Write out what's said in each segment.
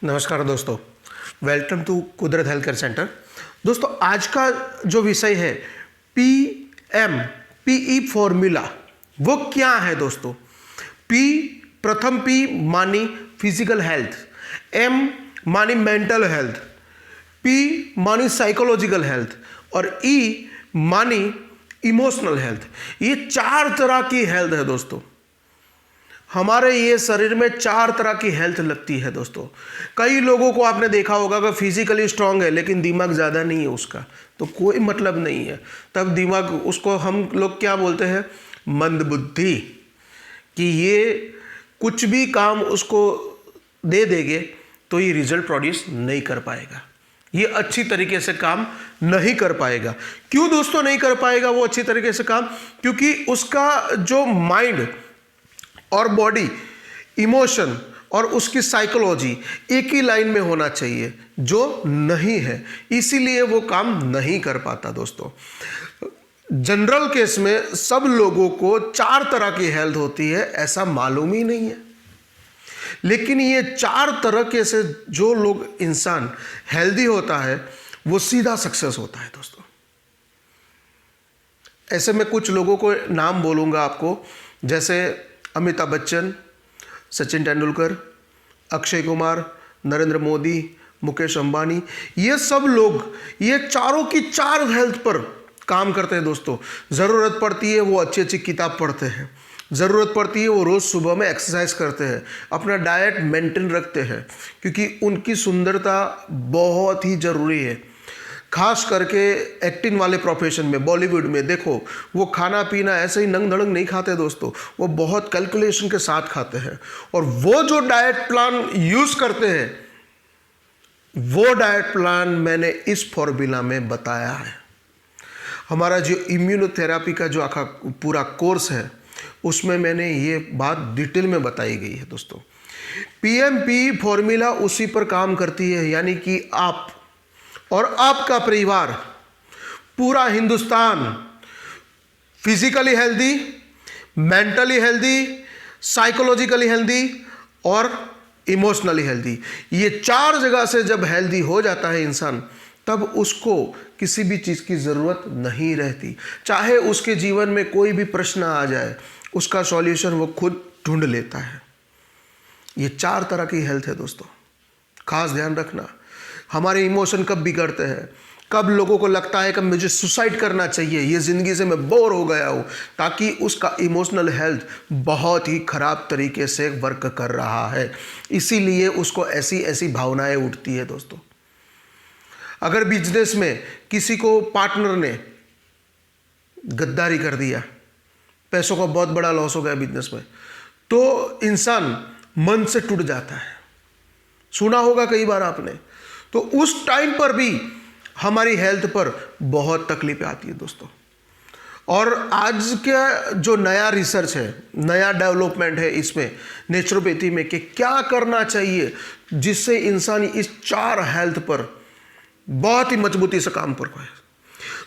नमस्कार दोस्तों, welcome to कुदरत हेल्थ केयर सेंटर। दोस्तों, आज का जो विषय है PMPE फॉर्मूला, वो क्या है दोस्तों? P, प्रथम P मानी फिजिकल हेल्थ, M मानी मेंटल हेल्थ, P मानी साइकोलॉजिकल हेल्थ और E मानी इमोशनल हेल्थ। ये 4 तरह की हेल्थ है दोस्तों। हमारे ये शरीर में 4 तरह की हेल्थ लगती है दोस्तों। कई लोगों को आपने देखा होगा कि फिजिकली स्ट्रांग है लेकिन दिमाग ज़्यादा नहीं है उसका, तो कोई मतलब नहीं है। तब दिमाग, उसको हम लोग क्या बोलते हैं, मंदबुद्धि, कि ये कुछ भी काम उसको दे देंगे तो ये रिजल्ट प्रोड्यूस नहीं कर पाएगा, ये अच्छी तरीके से काम नहीं कर पाएगा। क्यों दोस्तों नहीं कर पाएगा वो अच्छी तरीके से काम? क्योंकि उसका जो माइंड और बॉडी, इमोशन और उसकी साइकोलॉजी एक ही लाइन में होना चाहिए, जो नहीं है, इसीलिए वो काम नहीं कर पाता दोस्तों। जनरल केस में सब लोगों को 4 तरह की हेल्थ होती है, ऐसा मालूम ही नहीं है। लेकिन ये 4 तरह के से जो लोग इंसान हेल्दी होता है वो सीधा सक्सेस होता है दोस्तों। ऐसे में कुछ लोगों को नाम बोलूँगा आपको, जैसे अमिताभ बच्चन, सचिन तेंदुलकर, अक्षय कुमार, नरेंद्र मोदी, मुकेश अंबानी। ये सब लोग, ये चारों की 4 हेल्थ पर काम करते हैं दोस्तों। ज़रूरत पड़ती है वो अच्छी अच्छी किताब पढ़ते हैं, ज़रूरत पड़ती है वो रोज़ सुबह में एक्सरसाइज करते हैं, अपना डाइट मेंटेन रखते हैं, क्योंकि उनकी सुंदरता बहुत ही ज़रूरी है। खास करके एक्टिंग वाले प्रोफेशन में, बॉलीवुड में देखो, वो खाना पीना ऐसे ही नंग धड़ंग नहीं खाते दोस्तों, वो बहुत कैलकुलेशन के साथ खाते हैं। और वो जो डाइट प्लान यूज़ करते हैं, वो डाइट प्लान मैंने इस फॉर्मूला में बताया है। हमारा जो इम्यूनोथेरेपी का जो आखा पूरा कोर्स है, उसमें मैंने ये बात डिटेल में बताई गई है दोस्तों। PMP फॉर्मूला उसी पर काम करती है, यानी कि आप और आपका परिवार, पूरा Hindustan physically healthy, mentally healthy, psychologically healthy और इमोशनली हेल्दी, ये 4 जगह से जब हेल्दी हो जाता है इंसान, तब उसको किसी भी चीज़ की ज़रूरत नहीं रहती। चाहे उसके जीवन में कोई भी प्रश्न आ जाए, उसका सॉल्यूशन वो खुद ढूंढ लेता है। ये 4 तरह की हेल्थ है दोस्तों, खास ध्यान रखना। हमारे इमोशन कब बिगड़ते हैं, कब लोगों को लगता है कि मुझे सुसाइड करना चाहिए, ये ज़िंदगी से मैं बोर हो गया हूँ, ताकि उसका इमोशनल हेल्थ बहुत ही ख़राब तरीके से वर्क कर रहा है, इसीलिए उसको ऐसी ऐसी भावनाएं उठती है दोस्तों। अगर बिजनेस में किसी को पार्टनर ने गद्दारी कर दिया, पैसों का बहुत बड़ा लॉस हो गया बिजनेस में, तो इंसान मन से टूट जाता है। सुना होगा कई बार आपने। तो उस टाइम पर भी हमारी हेल्थ पर बहुत तकलीफें आती है दोस्तों। और आज का जो नया रिसर्च है, नया डेवलपमेंट है इसमें, नेचुरोपैथी में, कि क्या करना चाहिए जिससे इंसान इस 4 हेल्थ पर बहुत ही मजबूती से काम कर पाए।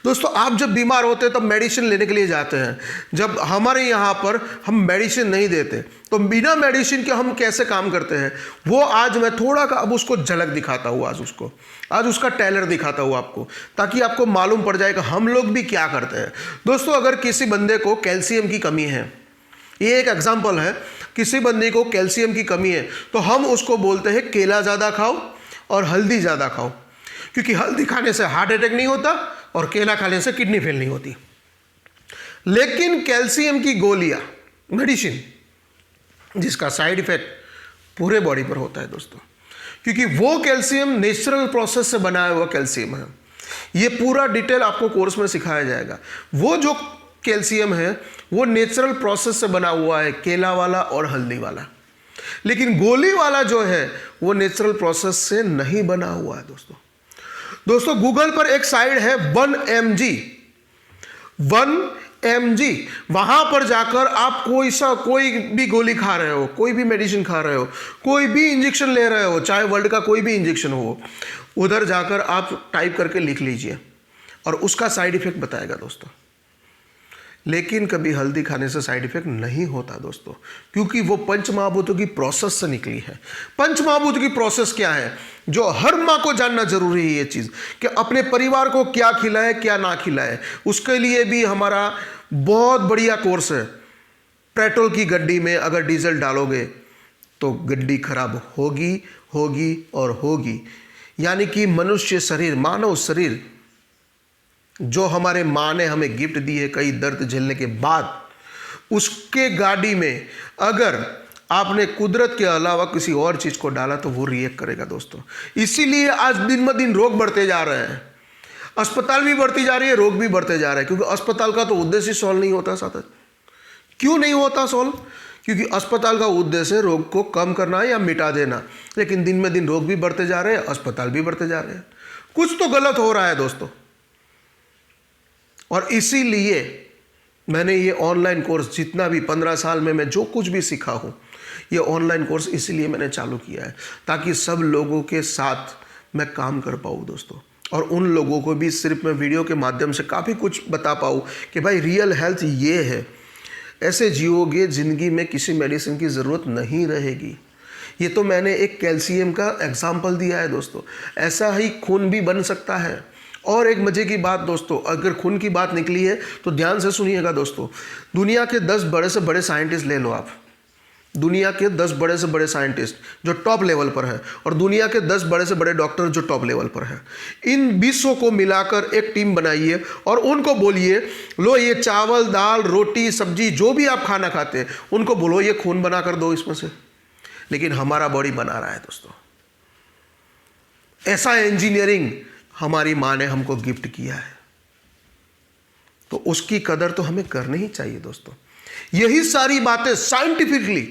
दोस्तों, आप जब बीमार होते हैं तब मेडिसिन लेने के लिए जाते हैं। जब हमारे यहाँ पर हम मेडिसिन नहीं देते, तो बिना मेडिसिन के हम कैसे काम करते हैं, वो आज मैं थोड़ा का अब उसको झलक दिखाता हूँ, आज उसका टेलर दिखाता हूँ आपको, ताकि आपको मालूम पड़ जाए कि हम लोग भी क्या करते हैं। दोस्तों, अगर किसी बंदे को कैल्शियम की कमी है, ये एक एग्जाम्पल है, किसी बंदे को कैल्शियम की कमी है, तो हम उसको बोलते हैं केला ज़्यादा खाओ और हल्दी ज़्यादा खाओ, क्योंकि हल्दी खाने से हार्ट अटैक नहीं होता और केला खाने से किडनी फेल नहीं होती। लेकिन कैल्शियम की गोलियां, मेडिसिन, जिसका साइड इफेक्ट पूरे बॉडी पर होता है दोस्तों, क्योंकि वो कैल्शियम नेचुरल प्रोसेस से बनाया हुआ कैल्शियम है। ये पूरा डिटेल आपको कोर्स में सिखाया जाएगा। वो जो कैल्शियम है वो नेचुरल प्रोसेस से बना हुआ है, केला वाला और हल्दी वाला। लेकिन गोली वाला जो है वो नेचुरल प्रोसेस से नहीं बना हुआ है दोस्तों। गूगल पर एक साइट है 1mg, वहां पर जाकर आप कोई भी गोली खा रहे हो, कोई भी मेडिसिन खा रहे हो, कोई भी इंजेक्शन ले रहे हो, चाहे वर्ल्ड का कोई भी इंजेक्शन हो, उधर जाकर आप टाइप करके लिख लीजिए और उसका साइड इफेक्ट बताएगा दोस्तों। लेकिन कभी हल्दी खाने से साइड इफेक्ट नहीं होता दोस्तों, क्योंकि वो पंच महाभूतों की प्रोसेस से निकली है। पंच महाभूतों की प्रोसेस क्या है, जो हर माँ को जानना जरूरी है ये चीज़, कि अपने परिवार को क्या खिलाए क्या ना खिलाए। उसके लिए भी हमारा बहुत बढ़िया कोर्स है। पेट्रोल की गड्डी में अगर डीजल डालोगे तो गड्डी खराब होगी होगी और होगी। यानी कि मनुष्य शरीर, मानव शरीर जो हमारे माँ ने हमें गिफ्ट दी है कई दर्द झेलने के बाद, उसके गाड़ी में अगर आपने कुदरत के अलावा किसी और चीज़ को डाला तो वो रिएक्ट करेगा दोस्तों। इसीलिए आज दिन ब दिन रोग बढ़ते जा रहे हैं, अस्पताल भी बढ़ती जा रही है, रोग भी बढ़ते जा रहे हैं, क्योंकि अस्पताल का तो उद्देश्य सॉल्व नहीं होता साथ। क्यों नहीं होता सॉल्व? क्योंकि अस्पताल का उद्देश्य रोग को कम करना या मिटा देना, लेकिन दिन में दिन रोग भी बढ़ते जा रहे हैं, अस्पताल भी बढ़ते जा रहे हैं। कुछ तो गलत हो रहा है दोस्तों। और इसीलिए मैंने ये ऑनलाइन कोर्स जितना भी 15 साल में मैं जो कुछ भी सीखा हूँ, ये ऑनलाइन कोर्स इसीलिए मैंने चालू किया है, ताकि सब लोगों के साथ मैं काम कर पाऊँ दोस्तों। और उन लोगों को भी सिर्फ मैं वीडियो के माध्यम से काफ़ी कुछ बता पाऊँ कि भाई रियल हेल्थ ये है, ऐसे जियोगे ज़िंदगी में किसी मेडिसिन की ज़रूरत नहीं रहेगी। ये तो मैंने एक कैल्शियम का एग्जाम्पल दिया है दोस्तों। ऐसा ही खून भी बन सकता है। और एक मज़े की बात दोस्तों, अगर खून की बात निकली है तो ध्यान से सुनिएगा दोस्तों। दुनिया के 10 बड़े से बड़े साइंटिस्ट ले लो आप, दुनिया के 10 बड़े से बड़े साइंटिस्ट जो टॉप लेवल पर है, और दुनिया के 10 बड़े से बड़े डॉक्टर जो टॉप लेवल पर है, इन 20 को मिलाकर एक टीम बनाइए और उनको बोलिए, लो ये चावल दाल रोटी सब्जी जो भी आप खाना खाते हैं, उनको बोलो ये खून बना कर दो इसमें से। लेकिन हमारा बॉडी बना रहा है दोस्तों। ऐसा इंजीनियरिंग हमारी माँ ने हमको गिफ्ट किया है, तो उसकी कदर तो हमें करनी ही चाहिए दोस्तों। यही सारी बातें साइंटिफिकली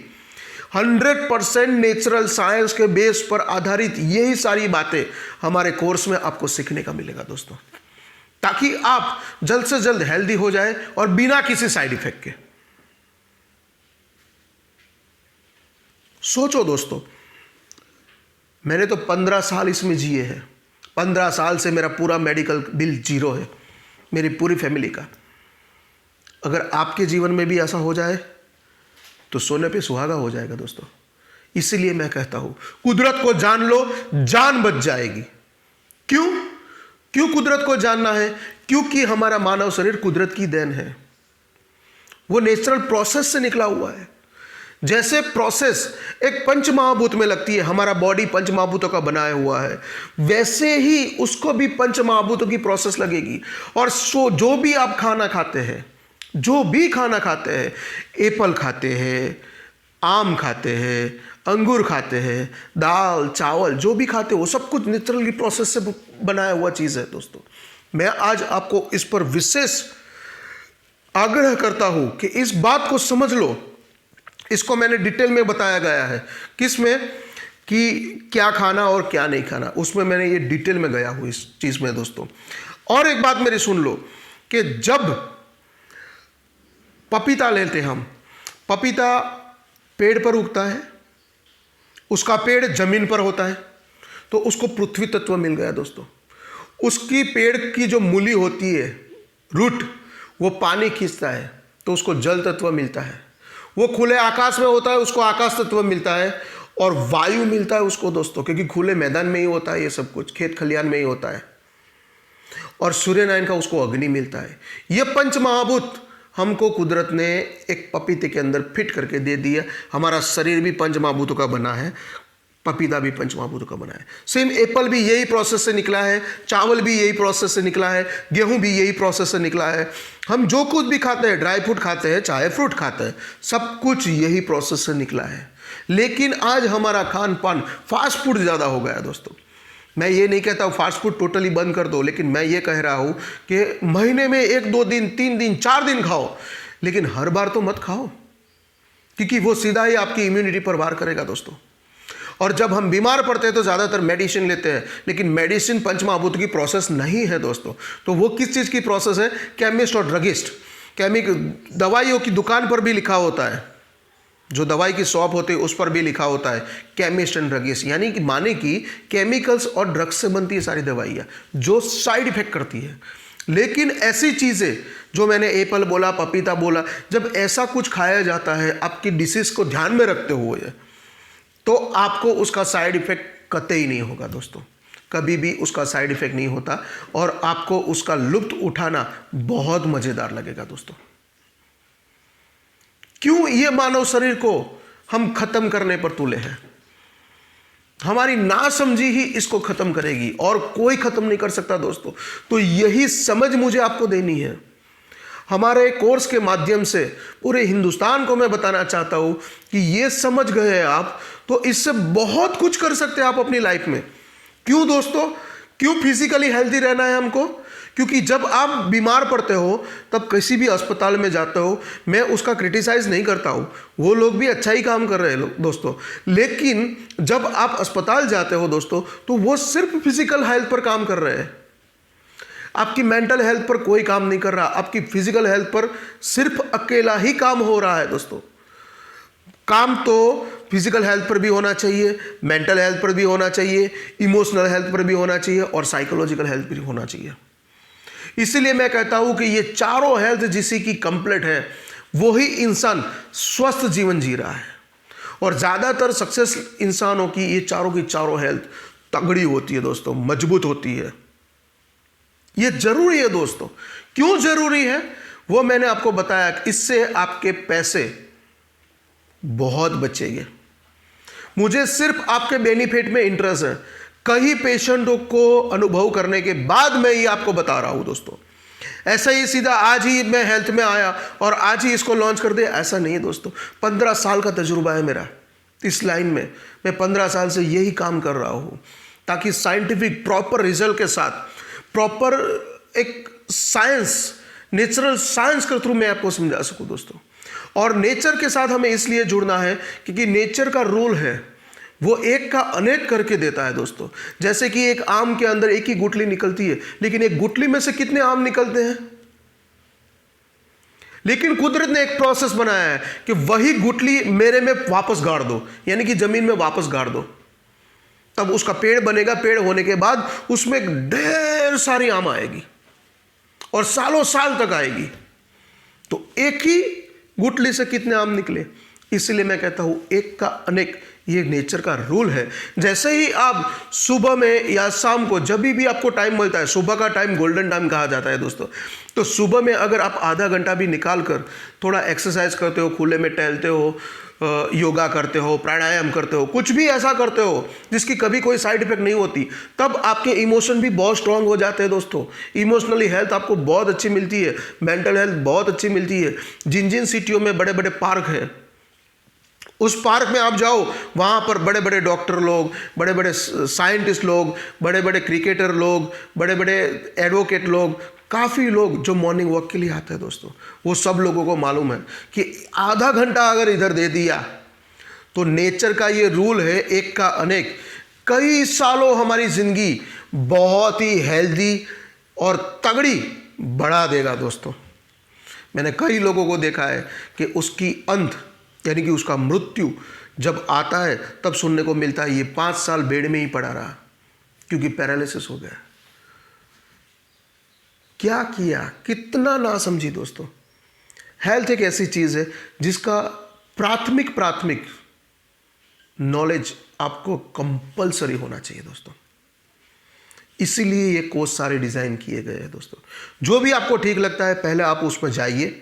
100% नेचुरल साइंस के बेस पर आधारित यही सारी बातें हमारे कोर्स में आपको सीखने का मिलेगा दोस्तों, ताकि आप जल्द से जल्द हेल्दी हो जाए और बिना किसी साइड इफेक्ट के। सोचो दोस्तों, मैंने तो 15 साल इसमें जिए हैं। 15 साल से मेरा पूरा मेडिकल बिल जीरो है, मेरी पूरी फैमिली का। अगर आपके जीवन में भी ऐसा हो जाए तो सोने पे सुहागा हो जाएगा दोस्तों। इसीलिए मैं कहता हूं, कुदरत को जान लो, जान बच जाएगी। क्यों कुदरत को जानना है? क्योंकि हमारा मानव शरीर कुदरत की देन है, वो नेचुरल प्रोसेस से निकला हुआ है। जैसे प्रोसेस एक पंच महाभूत में लगती है, हमारा बॉडी पंच महाभूतों का बनाया हुआ है, वैसे ही उसको भी पंच महाभूतों की प्रोसेस लगेगी। और जो भी आप खाना खाते हैं, जो भी खाना खाते हैं, एप्पल खाते हैं, आम खाते हैं, अंगूर खाते हैं, दाल चावल जो भी खाते हैं, वो सब कुछ नेचुरली प्रोसेस से बनाया हुआ चीज़ है दोस्तों। मैं आज आपको इस पर विशेष आग्रह करता हूं कि इस बात को समझ लो। इसको मैंने डिटेल में बताया गया है, किस में, कि क्या खाना और क्या नहीं खाना, उसमें मैंने ये डिटेल में गया हूँ इस चीज़ में दोस्तों। और एक बात मेरी सुन लो कि जब पपीता लेते हम, पपीता पेड़ पर उगता है, उसका पेड़ जमीन पर होता है, तो उसको पृथ्वी तत्व मिल गया दोस्तों। उसकी पेड़ की जो मूली होती है, रूट, वो पानी खींचता है तो उसको जल तत्व मिलता है। वो खुले आकाश में होता है, उसको आकाश तत्व मिलता है। और वायु मिलता है उसको दोस्तों, क्योंकि खुले मैदान में ही होता है ये सब कुछ, खेत खलियान में ही होता है। और सूर्यनारायण का उसको अग्नि मिलता है। ये पंच महाभूत हमको कुदरत ने एक पपीते के अंदर फिट करके दे दिया। हमारा शरीर भी पंच महाभूतों का बना है, पपीता भी पंच महाभूतों का बना है। सेम एप्पल भी यही प्रोसेस से निकला है, चावल भी यही प्रोसेस से निकला है, गेहूं भी यही प्रोसेस से निकला है। हम जो कुछ भी खाते हैं, ड्राई फ्रूट खाते हैं चाहे फ्रूट खाते हैं, सब कुछ यही प्रोसेस से निकला है। लेकिन आज हमारा खान पान फास्ट फूड ज़्यादा हो गया दोस्तों। मैं ये नहीं कहता हूँ फास्ट फूड टोटली बंद कर दो, लेकिन मैं ये कह रहा हूँ कि महीने में 1 2 दिन 3 दिन 4 दिन खाओ, लेकिन हर बार तो मत खाओ, क्योंकि वो सीधा ही आपकी इम्यूनिटी पर वार करेगा दोस्तों। और जब हम बीमार पड़ते हैं तो ज़्यादातर मेडिसिन लेते हैं, लेकिन मेडिसिन पंचमहाभूत की प्रोसेस नहीं है दोस्तों। तो वो किस चीज़ की प्रोसेस है? केमिस्ट और ड्रगिस्ट, दवाइयों की दुकान पर भी लिखा होता है, जो दवाई की शॉप होती है उस पर भी लिखा होता है केमिस्ट एंड ड्रगिस्ट, यानी कि माने कि केमिकल्स और ड्रग्स से बनती है सारी दवाइयाँ जो साइड इफेक्ट करती है। लेकिन ऐसी चीज़ें जो मैंने एप्पल बोला, पपीता बोला, जब ऐसा कुछ खाया जाता है आपकी डिसीज़ को ध्यान में रखते हुए, तो आपको उसका साइड इफ़ेक्ट कतई नहीं होगा दोस्तों, कभी भी उसका साइड इफ़ेक्ट नहीं होता और आपको उसका लुत्फ उठाना बहुत मज़ेदार लगेगा दोस्तों। क्यों ये मानव शरीर को हम खत्म करने पर तुले हैं? हमारी नासमझी ही इसको खत्म करेगी और कोई खत्म नहीं कर सकता दोस्तों। तो यही समझ मुझे आपको देनी है। हमारे कोर्स के माध्यम से पूरे हिंदुस्तान को मैं बताना चाहता हूं कि ये समझ गए आप तो इससे बहुत कुछ कर सकते हैं आप अपनी लाइफ में। क्यों दोस्तों? क्यों फिजिकली हेल्दी रहना है हमको? क्योंकि जब आप बीमार पड़ते हो तब किसी भी अस्पताल में जाते हो, मैं उसका क्रिटिसाइज़ नहीं करता हूँ, वो लोग भी अच्छा ही काम कर रहे हैं दोस्तों, लेकिन जब आप अस्पताल जाते हो दोस्तों तो वो सिर्फ फिजिकल हेल्थ पर काम कर रहे हैं, आपकी मेंटल हेल्थ पर कोई काम नहीं कर रहा, आपकी फिजिकल हेल्थ पर सिर्फ अकेला ही काम हो रहा है दोस्तों। काम तो फिजिकल हेल्थ पर भी होना चाहिए, मेंटल हेल्थ पर भी होना चाहिए, इमोशनल हेल्थ पर भी होना चाहिए और साइकोलॉजिकल हेल्थ भी होना चाहिए। इसीलिए मैं कहता हूं कि ये चारों हेल्थ जिसी की कंप्लीट है वही इंसान स्वस्थ जीवन जी रहा है। और ज़्यादातर सक्सेस इंसानों की ये चारों की चारों हेल्थ तगड़ी होती है दोस्तों, मजबूत होती है। ये जरूरी है दोस्तों। क्यों जरूरी है वो मैंने आपको बताया। इससे आपके पैसे बहुत बचेंगे। मुझे सिर्फ आपके बेनिफिट में इंटरेस्ट है। कई पेशेंटों को अनुभव करने के बाद मैं ये आपको बता रहा हूं दोस्तों। ऐसा ही सीधा आज ही मैं हेल्थ में आया और आज ही इसको लॉन्च कर दिया, ऐसा नहीं है दोस्तों। 15 साल का तजुर्बा है मेरा इस लाइन में। मैं 15 साल से यही काम कर रहा हूं ताकि साइंटिफिक प्रॉपर रिजल्ट के साथ, प्रॉपर एक साइंस, नेचुरल साइंस के थ्रू मैं आपको समझा सकूं दोस्तों। और नेचर के साथ हमें इसलिए जुड़ना है क्योंकि नेचर का रूल है, वो एक का अनेक करके देता है दोस्तों। जैसे कि एक आम के अंदर एक ही गुठली निकलती है, लेकिन एक गुठली में से कितने आम निकलते हैं? लेकिन कुदरत ने एक प्रोसेस बनाया है कि वही गुठली मेरे में वापस गाड़ दो, यानी कि जमीन में वापस गाड़ दो, तब उसका पेड़ बनेगा। पेड़ होने के बाद उसमें ढेर सारी आम आएगी और सालों साल तक आएगी। तो एक ही गुठली से कितने आम निकले? इसलिए मैं कहता हूं एक का अनेक, ये नेचर का रूल है। जैसे ही आप सुबह में या शाम को जब भी आपको टाइम मिलता है, सुबह का टाइम गोल्डन टाइम कहा जाता है दोस्तों, तो सुबह में अगर आप आधा घंटा भी निकाल कर थोड़ा एक्सरसाइज करते हो, खुले में टहलते हो, योगा करते हो, प्राणायाम करते हो, कुछ भी ऐसा करते हो जिसकी कभी कोई साइड इफेक्ट नहीं होती, तब आपके इमोशन भी बहुत स्ट्रांग हो जाते हैं दोस्तों। इमोशनली हेल्थ आपको बहुत अच्छी मिलती है, मेंटल हेल्थ बहुत अच्छी मिलती है। जिन जिन सिटियों में बड़े बड़े पार्क हैं, उस पार्क में आप जाओ, वहाँ पर बड़े बड़े डॉक्टर लोग, बड़े बड़े साइंटिस्ट लोग, बड़े बड़े क्रिकेटर लोग, बड़े बड़े एडवोकेट लोग, काफ़ी लोग जो मॉर्निंग वॉक के लिए आते हैं दोस्तों, वो सब लोगों को मालूम है कि आधा घंटा अगर इधर दे दिया तो नेचर का ये रूल है एक का अनेक, कई सालों हमारी ज़िंदगी बहुत ही हेल्दी और तगड़ी बढ़ा देगा दोस्तों। मैंने कई लोगों को देखा है कि उसकी अंत यानी कि उसका मृत्यु जब आता है तब सुनने को मिलता है ये 5 साल बेड में ही पड़ा रहा क्योंकि पैरालिसिस हो गया। क्या किया, कितना ना समझी दोस्तों। हेल्थ एक ऐसी चीज़ है जिसका प्राथमिक नॉलेज आपको कंपलसरी होना चाहिए दोस्तों। इसीलिए ये कोर्स सारे डिज़ाइन किए गए हैं दोस्तों। जो भी आपको ठीक लगता है पहले आप उसमें जाइए,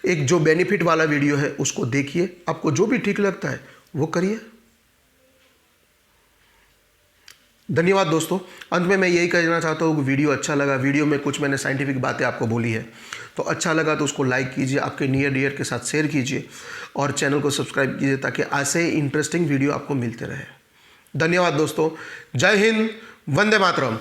एक जो बेनिफिट वाला वीडियो है उसको देखिए, आपको जो भी ठीक लगता है वो करिए। धन्यवाद दोस्तों। अंत में मैं यही कहना चाहता हूँ कि वीडियो अच्छा लगा, वीडियो में कुछ मैंने साइंटिफिक बातें आपको बोली है तो अच्छा लगा तो उसको लाइक कीजिए, आपके नियर डियर के साथ शेयर कीजिए और चैनल को सब्सक्राइब कीजिए ताकि ऐसे इंटरेस्टिंग वीडियो आपको मिलते रहे। धन्यवाद दोस्तों। जय हिंद, वंदे मातरम।